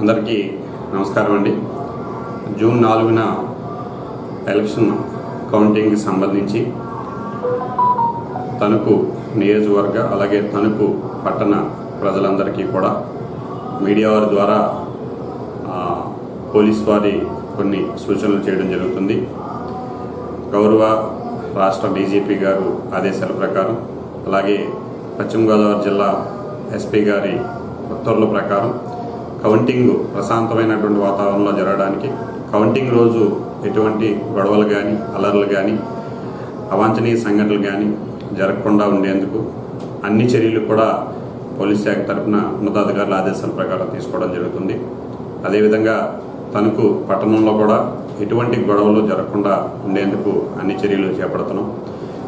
అందరికీ నమస్కారం అండి. జూన్ 4న ఎలక్షన్ కౌంటింగ్కి సంబంధించి తణుకు నియోజకవర్గ అలాగే తణుకు పట్టణ ప్రజలందరికీ కూడా మీడియా వారి ద్వారా పోలీస్ వారి కొన్ని సూచనలు చేయడం జరుగుతుంది. గౌరవ రాష్ట్ర డీజీపీ గారు ఆదేశాల ప్రకారం అలాగే పశ్చిమ గోదావరి జిల్లా ఎస్పీ గారి ఉత్తర్వుల ప్రకారం కౌంటింగ్ ప్రశాంతమైనటువంటి వాతావరణంలో జరగడానికి, కౌంటింగ్ రోజు ఎటువంటి గొడవలు కానీ అల్లర్లు కానీ అవాంఛనీయ సంఘటనలు కానీ జరగకుండా ఉండేందుకు అన్ని చర్యలు కూడా పోలీస్ శాఖ తరఫున ఉన్నతాధికారుల ఆదేశాల ప్రకారం తీసుకోవడం జరుగుతుంది. అదేవిధంగా తణుకు పట్టణంలో కూడా ఎటువంటి గొడవలు జరగకుండా ఉండేందుకు అన్ని చర్యలు చేపడుతున్నాం.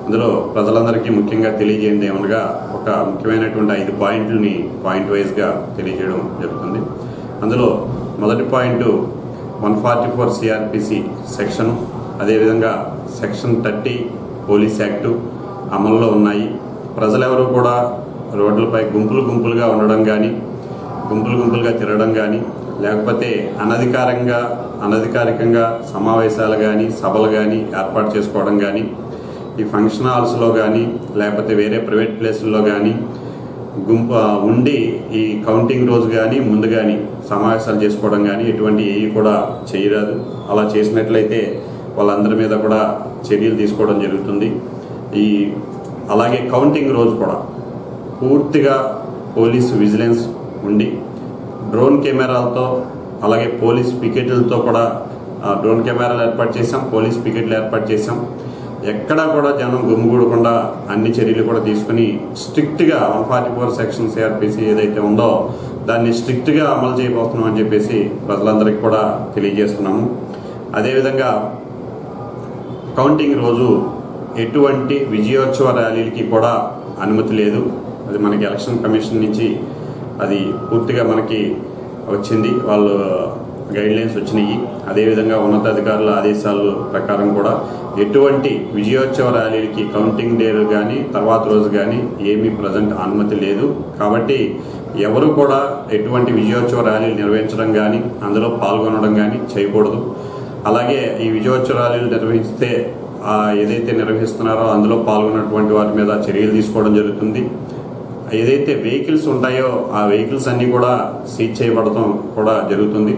అందులో ప్రజలందరికీ ముఖ్యంగా తెలియజేయండి ఏమనగా ఒక ముఖ్యమైనటువంటి 5 పాయింట్లని పాయింట్ వైజ్గా తెలియజేయడం జరుగుతుంది. అందులో మొదటి పాయింట్ 144 సిఆర్పిసి సెక్షన్, అదేవిధంగా సెక్షన్ 30 పోలీస్ యాక్టు అమల్లో ఉన్నాయి. ప్రజలెవరూ కూడా రోడ్లపై గుంపులుగా ఉండడం కానీ, గుంపులుగా తిరగడం కానీ, లేకపోతే అనధికారికంగా సమావేశాలు కానీ సభలు కానీ ఏర్పాటు చేసుకోవడం కానీ, ఈ ఫంక్షన్ హాల్స్లో కానీ లేకపోతే వేరే ప్రైవేట్ ప్లేసుల్లో కానీ ఉండి ఈ కౌంటింగ్ రోజు కానీ ముందు కానీ సమావేశాలు చేసుకోవడం కానీ ఎటువంటి ఏవి కూడా చేయరాదు. అలా చేసినట్లయితే వాళ్ళందరి మీద కూడా చర్యలు తీసుకోవడం జరుగుతుంది. అలాగే కౌంటింగ్ రోజు కూడా పూర్తిగా పోలీసు విజిలెన్స్ ఉండి డ్రోన్ కెమెరాలతో అలాగే పోలీస్ పికెట్లతో కూడా డ్రోన్ కెమెరాలు ఏర్పాటు చేసాం, పోలీస్ పికెట్లు ఏర్పాటు చేసాం. ఎక్కడా కూడా జనం గుమిగూడకుండా అన్ని చర్యలు కూడా తీసుకుని స్ట్రిక్ట్గా 144 సెక్షన్ సిఆర్పిసి ఏదైతే ఉందో దాన్ని స్ట్రిక్ట్గా అమలు చేయబోతున్నాం అని చెప్పేసి ప్రజలందరికీ కూడా తెలియజేస్తున్నాము. అదేవిధంగా కౌంటింగ్ రోజు ఎటువంటి విజయోత్సవ ర్యాలీలకి కూడా అనుమతి లేదు. అది మనకి ఎలక్షన్ కమిషన్ నుంచి అది పూర్తిగా మనకి వచ్చింది, వాళ్ళు గైడ్లైన్స్ వచ్చినాయి. అదేవిధంగా ఉన్నతాధికారుల ఆదేశాల ప్రకారం కూడా ఎటువంటి విజయోత్సవ ర్యాలీలకి కౌంటింగ్ డే కానీ తర్వాత రోజు కానీ ఏమీ ప్రజెంట్ అనుమతి లేదు. కాబట్టి ఎవరు కూడా ఎటువంటి విజయోత్సవ ర్యాలీలు నిర్వహించడం కానీ అందులో పాల్గొనడం కానీ చేయకూడదు. అలాగే ఈ విజయోత్సవ ర్యాలీలు నిర్వహిస్తే ఏదైతే నిర్వహిస్తున్నారో అందులో పాల్గొన్నటువంటి వారి మీద చర్యలు తీసుకోవడం జరుగుతుంది. ఏదైతే వెహికల్స్ ఉంటాయో ఆ వెహికల్స్ అన్నీ కూడా సీజ్ చేయబడటం కూడా జరుగుతుంది.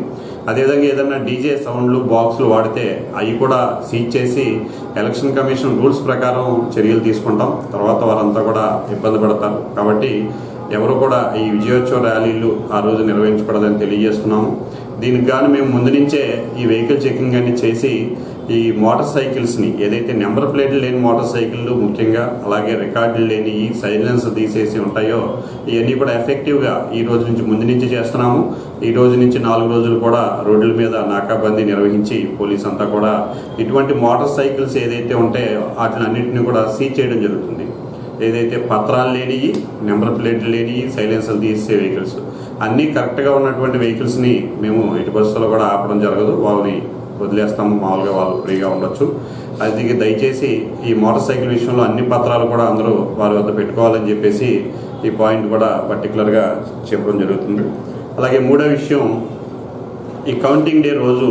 అదేవిధంగా ఏదైనా డీజే సౌండ్లు బాక్సులు వాడితే అవి కూడా సీజ్ చేసి ఎలక్షన్ కమిషన్ రూల్స్ ప్రకారం చర్యలు తీసుకుంటాం. తర్వాత వారంతా కూడా ఇబ్బంది పడతారు. కాబట్టి ఎవరు కూడా ఈ విజయోత్సవ ర్యాలీలు ఆ రోజు నిర్వహించకూడదని తెలియజేస్తున్నాము. దీనికి గాను మేము ముందు నుంచే ఈ వెహికల్ చెకింగ్ అన్ని చేసి ఈ మోటార్ సైకిల్స్ని ఏదైతే నెంబర్ ప్లేట్లు లేని మోటార్ సైకిళ్ళు ముఖ్యంగా అలాగే రికార్డులు లేని ఈ సైలెన్స్ తీసేసి ఉంటాయో ఇవన్నీ కూడా ఎఫెక్టివ్గా ఈ రోజు నుంచి ముందు నుంచి చేస్తున్నాము. ఈ రోజు నుంచి 4 రోజులు కూడా రోడ్ల మీద నాకాబందీ నిర్వహించి పోలీస్ అంతా కూడా ఇటువంటి మోటార్ సైకిల్స్ ఏదైతే ఉంటాయో వాటినన్నింటినీ కూడా సీజ్ చేయడం జరుగుతుంది. ఏదైతే పత్రాలు లేనివి, నెంబర్ ప్లేట్లు లేనివి, సైలెన్సర్లు తీసే వెహికల్స్ అన్నీ కరెక్ట్గా ఉన్నటువంటి వెహికల్స్ని మేము ఎటు బస్సులో కూడా ఆపడం జరగదు. వాళ్ళని వదిలేస్తాము, మామూలుగా వాళ్ళు ఫ్రీగా ఉండొచ్చు. అది దయచేసి ఈ మోటార్ సైకిల్ విషయంలో అన్ని పత్రాలు కూడా అందరూ వారి వద్ద పెట్టుకోవాలని చెప్పేసి ఈ పాయింట్ కూడా పర్టికులర్గా చెప్పడం జరుగుతుంది. అలాగే మూడో విషయం, ఈ కౌంటింగ్ డే రోజు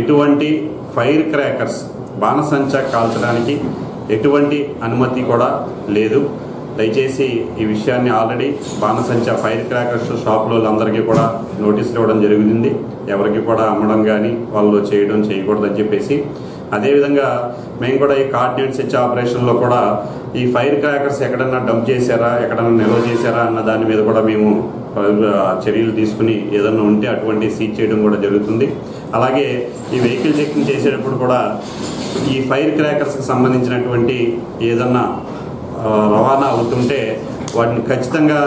ఎటువంటి ఫైర్ క్రాకర్స్ బాణసంచా కాల్చడానికి ఎటువంటి అనుమతి కూడా లేదు. దయచేసి ఈ విషయాన్ని ఆల్రెడీ బాణసంచా ఫైర్ క్రాకర్స్ షాపులో అందరికీ కూడా నోటీసులు ఇవ్వడం జరిగింది. ఎవరికి కూడా అమ్మడం కానీ వాళ్ళు చేయకూడదని చెప్పేసి. అదేవిధంగా మేము కూడా ఈ కోఆర్డినేట్ సెర్చ్ ఆపరేషన్లో కూడా ఈ ఫైర్ క్రాకర్స్ ఎక్కడన్నా డంప్ చేశారా, ఎక్కడన్నా నిల్వ చేశారా అన్న దాని మీద కూడా మేము చర్యలు తీసుకుని ఏదన్నా ఉంటే అటువంటి సీజ్ చేయడం కూడా జరుగుతుంది. అలాగే ఈ వెహికల్ చెకింగ్ చేసేటప్పుడు కూడా ఈ ఫైర్ క్రాకర్స్కి సంబంధించినటువంటి ఏదన్నా రవాణా అవుతుంటే వాటిని ఖచ్చితంగా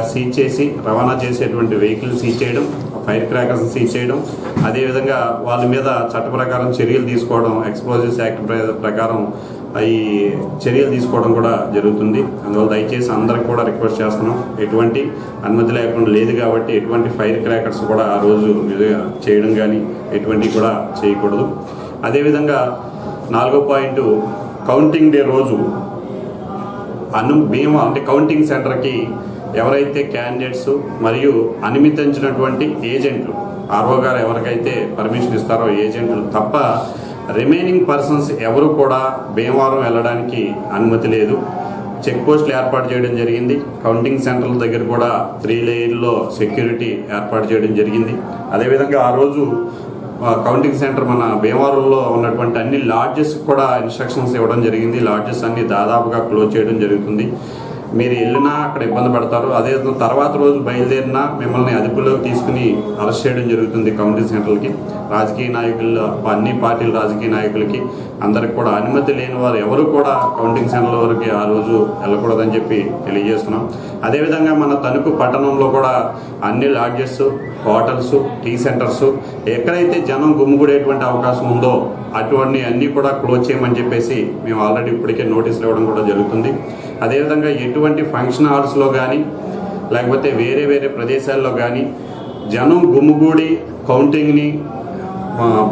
సీజ్ చేసి రవాణా చేసేటువంటి వెహికల్ సీజ్ చేయడం, ఫైర్ క్రాకర్స్ సీజ్ చేయడం, అదేవిధంగా వాళ్ళ మీద చట్ట ప్రకారం చర్యలు తీసుకోవడం, ఎక్స్ప్లోజివ్స్ యాక్ట్ ప్రకారం ఈ చర్యలు తీసుకోవడం కూడా జరుగుతుంది. అందువల్ల దయచేసి అందరికి కూడా రిక్వెస్ట్ చేస్తున్నాం, ఎటువంటి అనుమతి లేకుండా లేదు కాబట్టి ఎటువంటి ఫైర్ క్రాకర్స్ కూడా ఆ రోజు చేయడం కానీ ఎటువంటివి కూడా చేయకూడదు. అదేవిధంగా 4వ పాయింట్, కౌంటింగ్ డే రోజు బీమా అంటే కౌంటింగ్ సెంటర్కి ఎవరైతే క్యాండిడేట్స్ మరియు అనుమతించినటువంటి ఏజెంట్లు ఆర్ఓ గారు ఎవరికైతే పర్మిషన్ ఇస్తారో ఏజెంట్లు తప్ప రిమైనింగ్ పర్సన్స్ ఎవరు కూడా భీమవరం వెళ్ళడానికి అనుమతి లేదు. చెక్ పోస్టులు ఏర్పాటు చేయడం జరిగింది. కౌంటింగ్ సెంటర్ల దగ్గర కూడా 3 లేయర్లో సెక్యూరిటీ ఏర్పాటు చేయడం జరిగింది. అదేవిధంగా ఆ రోజు కౌంటింగ్ సెంటర్ మన భీమవరంలో ఉన్నటువంటి అన్ని లాడ్జెస్ కూడా ఇన్స్ట్రక్షన్స్ ఇవ్వడం జరిగింది. లాడ్జెస్ అన్ని దాదాపుగా క్లోజ్ చేయడం జరుగుతుంది. మీరు వెళ్ళినా అక్కడ ఇబ్బంది పడతారు. అదే తర్వాత రోజు బయలుదేరినా మిమ్మల్ని అదుపులోకి తీసుకుని అరెస్ట్ చేయడం జరుగుతుంది. కౌంటింగ్ సెంటర్లకి రాజకీయ నాయకులు, అన్ని పార్టీల రాజకీయ నాయకులకి అందరికి కూడా అనుమతి లేని వారు ఎవరు కూడా కౌంటింగ్ సెంటర్ల వరకు ఆ రోజు వెళ్ళకూడదని చెప్పి తెలియజేస్తున్నాం. అదేవిధంగా మన తణుకు పట్టణంలో కూడా అన్ని లాడ్జెస్, హోటల్స్, టీ సెంటర్స్ ఎక్కడైతే జనం గుమ్మిగూడేటువంటి అవకాశం ఉందో అటువంటి అన్నీ కూడా క్లోజ్ చేయమని చెప్పేసి మేము ఆల్రెడీ ఇప్పటికే నోటీసులు ఇవ్వడం కూడా జరుగుతుంది. అదేవిధంగా ఎటువంటి ఫంక్షన్ హాల్స్లో కానీ లేకపోతే వేరే వేరే ప్రదేశాల్లో కానీ జనం గుమ్మిగూడి కౌంటింగ్ని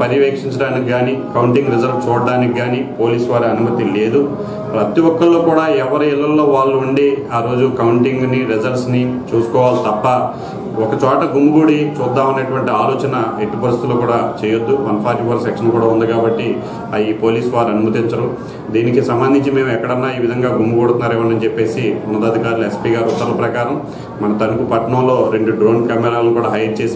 పర్యవేక్షించడానికి కానీ కౌంటింగ్ రిజల్ట్ చూడడానికి కానీ పోలీసు వారి అనుమతి లేదు. ప్రతి ఒక్కళ్ళు కూడా ఎవరి ఇళ్లలో వాళ్ళు ఉండి ఆ రోజు కౌంటింగ్ని రిజల్ట్స్ని చూసుకోవాలి తప్ప ఒక చోట గుమ్మిగూడి చూద్దామనేటువంటి ఆలోచన ఎట్టి పరిస్థితుల్లో కూడా చేయొద్దు. 144 సెక్షన్ కూడా ఉంది కాబట్టి ఈ పోలీసు వారు అనుమతించరు. దీనికి సంబంధించి మేము ఎక్కడన్నా ఈ విధంగా గుమ్మిగూడుతున్నారేమని చెప్పేసి ఉన్నతాధికారులు ఎస్పీ గారు ఉత్తర్వుల ప్రకారం మన తణుకు పట్టణంలో 2 డ్రోన్ కెమెరాలను కూడా హైర్ చేసి